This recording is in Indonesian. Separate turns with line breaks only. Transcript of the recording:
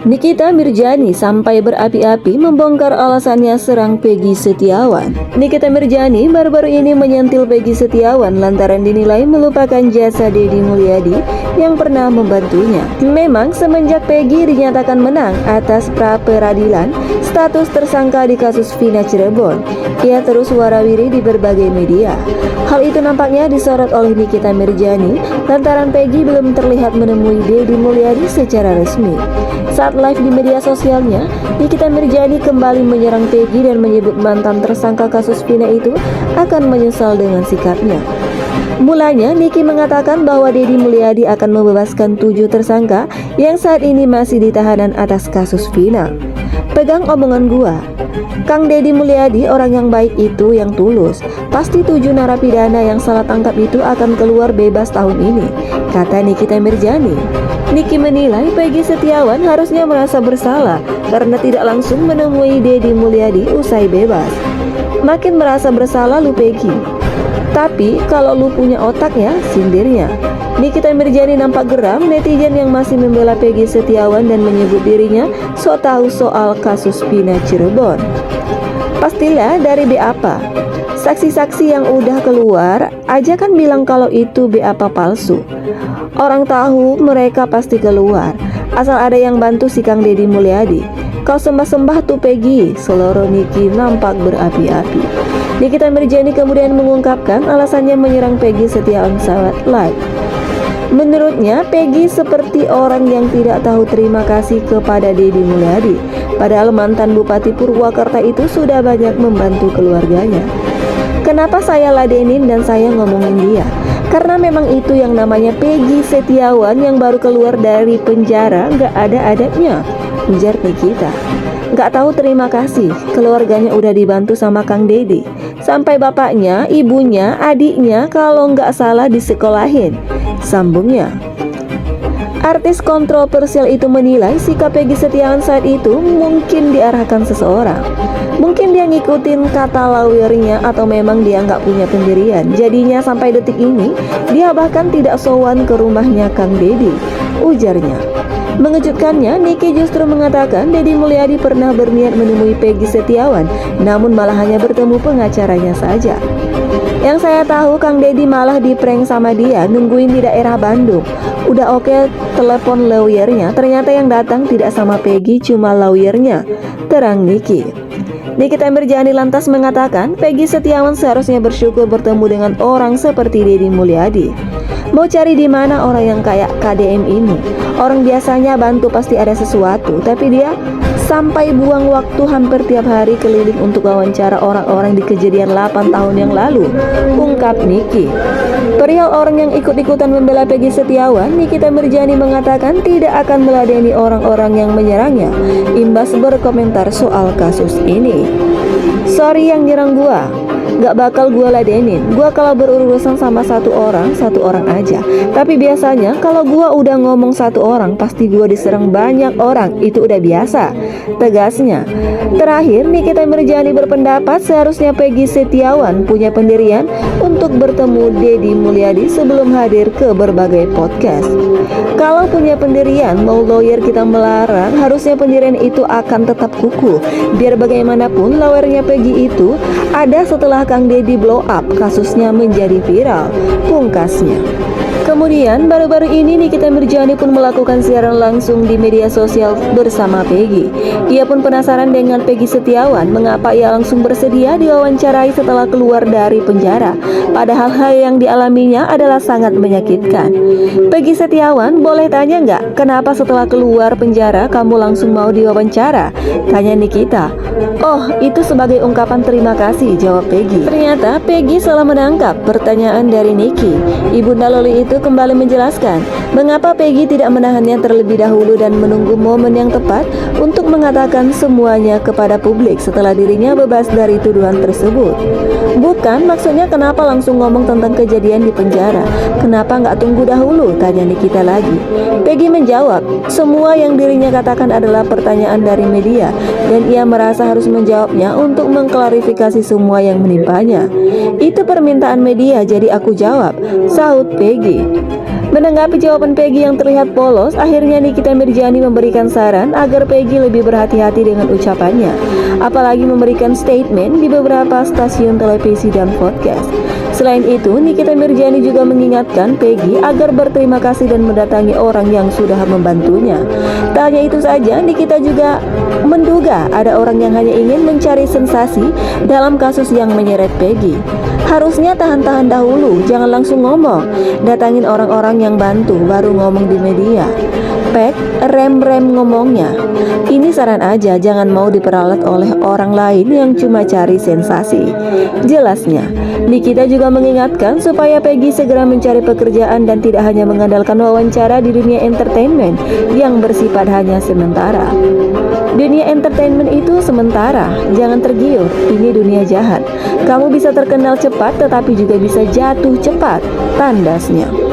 Nikita Mirjani sampai berapi-api membongkar alasannya serang Peggy Setiawan. Nikita Mirjani baru-baru ini menyentil Peggy Setiawan lantaran dinilai melupakan jasa Deddy Mulyadi yang pernah membantunya. Memang semenjak Peggy dinyatakan menang atas pra-peradilan status tersangka di kasus Vina Cirebon, ia terus warawiri di berbagai media. Hal itu nampaknya disorot oleh Nikita Mirjani lantaran Peggy belum terlihat menemui Deddy Mulyadi secara resmi. Saat live di media sosialnya, Nikita Mirjani kembali menyerang Peggy dan menyebut mantan tersangka kasus Vina itu akan menyesal dengan sikapnya. Mulanya, Niki mengatakan bahwa Deddy Mulyadi akan membebaskan 7 tersangka yang saat ini masih ditahanan atas kasus Vina. Pegang omongan gua, Kang Deddy Mulyadi orang yang baik itu yang tulus. Pasti 7 narapidana yang salah tangkap itu akan keluar bebas tahun ini, kata Nikita Mirjani. Niki menilai Peggy Setiawan harusnya merasa bersalah karena tidak langsung menemui Deddy Mulyadi usai bebas. Makin merasa bersalah lu Peggy. Tapi kalau lu punya otak ya, sindirnya. Nikita Mirjani nampak geram netizen yang masih membela Peggy Setiawan dan menyebut dirinya sok tahu soal kasus Vina Cirebon. Pastilah dari BAP. Saksi-saksi yang udah keluar aja kan bilang kalau itu BAP palsu. Orang tahu mereka pasti keluar, asal ada yang bantu si Kang Deddy Mulyadi. Kau sembah-sembah tuh Peggy, seloro Niki nampak berapi-api. Nikita Mirjani kemudian mengungkapkan alasannya menyerang Peggy Setiawan saat live. Menurutnya, Peggy seperti orang yang tidak tahu terima kasih kepada Deddy Mulyadi. Padahal mantan Bupati Purwakarta itu sudah banyak membantu keluarganya. Kenapa saya ladenin dan saya ngomongin dia? Karena memang itu yang namanya Peggy Setiawan yang baru keluar dari penjara, gak ada adabnya, ujar Nikita. Gak tahu terima kasih, keluarganya udah dibantu sama Kang Deddy. Sampai bapaknya, ibunya, adiknya kalau gak salah disekolahin, sambungnya. Artis kontroversial itu menilai sikap Peggy Setiawan saat itu mungkin diarahkan seseorang. Mungkin dia ngikutin kata lawyernya atau memang dia nggak punya pendirian. Jadinya sampai detik ini dia bahkan tidak sowan ke rumahnya Kang Deddy, ujarnya. Mengejutkannya, Niki justru mengatakan Deddy Mulyadi pernah berniat menemui Peggy Setiawan, namun malah hanya bertemu pengacaranya saja. Yang saya tahu Kang Deddy malah di-prank sama dia, nungguin di daerah Bandung. Udah oke telepon lawyernya, ternyata yang datang tidak sama Peggy, cuma lawyernya, terang Niki. Nikita Mirjani lantas mengatakan Peggy Setiawan seharusnya bersyukur bertemu dengan orang seperti Deddy Mulyadi. Mau cari di mana orang yang kayak KDM ini? Orang biasanya bantu pasti ada sesuatu, tapi dia sampai buang waktu hampir tiap hari keliling untuk wawancara orang-orang di kejadian 8 tahun yang lalu, ungkap Niki. Perihal orang yang ikut-ikutan membela Peggy Setiawan, Nikita Mirjani mengatakan tidak akan meladeni orang-orang yang menyerangnya, imbas berkomentar soal kasus ini. Sorry yang nyerang gua, gak bakal gua ladenin. Gua kalau berurusan sama satu orang aja. Tapi biasanya kalau gua udah ngomong satu orang, pasti gua diserang banyak orang. Itu udah biasa, tegasnya. Terakhir, Nikita Mirjani berpendapat seharusnya Peggy Setiawan punya pendirian untuk bertemu Deddy Mulyadi sebelum hadir ke berbagai podcast. Kalau punya pendirian, mau lawyer kita melarang, harusnya pendirian itu akan tetap kukuh. Biar bagaimanapun, lawyernya Peggy itu ada setelah Kang Deddy blow up, kasusnya menjadi viral, pungkasnya. Kemudian baru-baru ini Nikita Mirjani pun melakukan siaran langsung di media sosial bersama Peggy. Ia pun penasaran dengan Peggy Setiawan, mengapa ia langsung bersedia diwawancarai setelah keluar dari penjara. Padahal hal yang dialaminya adalah sangat menyakitkan. Peggy Setiawan, boleh tanya nggak, kenapa setelah keluar penjara kamu langsung mau diwawancara? Tanya Nikita. Oh, itu sebagai ungkapan terima kasih, jawab Peggy. Ternyata Peggy salah menangkap pertanyaan dari Niki. Ibunda Loli itu kembali menjelaskan mengapa Peggy tidak menahannya terlebih dahulu dan menunggu momen yang tepat untuk mengatakan semuanya kepada publik setelah dirinya bebas dari tuduhan tersebut. Bukan, maksudnya kenapa langsung ngomong tentang kejadian di penjara? Kenapa nggak tunggu dahulu? Tanya Nikita lagi. Peggy menjawab, semua yang dirinya katakan adalah pertanyaan dari media dan ia merasa harus menjawabnya untuk mengklarifikasi semua yang menimpanya. Itu permintaan media, jadi aku jawab, sahut Peggy. Menanggapi jawaban Peggy yang terlihat polos, akhirnya Nikita Mirzani memberikan saran agar Peggy lebih berhati-hati dengan ucapannya, apalagi memberikan statement di beberapa stasiun televisi dan podcast. Selain itu, Nikita Mirzani juga mengingatkan Peggy agar berterima kasih dan mendatangi orang yang sudah membantunya. Tak hanya itu saja, Nikita juga menduga ada orang yang hanya ingin mencari sensasi dalam kasus yang menyeret Peggy. Harusnya tahan-tahan dahulu, jangan langsung ngomong. Datangin orang-orang yang bantu, baru ngomong di media. Peg, rem-rem ngomongnya. Ini saran aja, jangan mau diperalat oleh orang lain yang cuma cari sensasi. Jelasnya, Nikita juga mengingatkan supaya Peggy segera mencari pekerjaan dan tidak hanya mengandalkan wawancara di dunia entertainment yang bersifat hanya sementara. Dunia entertainment itu sementara, jangan tergiur, ini dunia jahat. Kamu bisa terkenal cepat tetapi juga bisa jatuh cepat, tandasnya.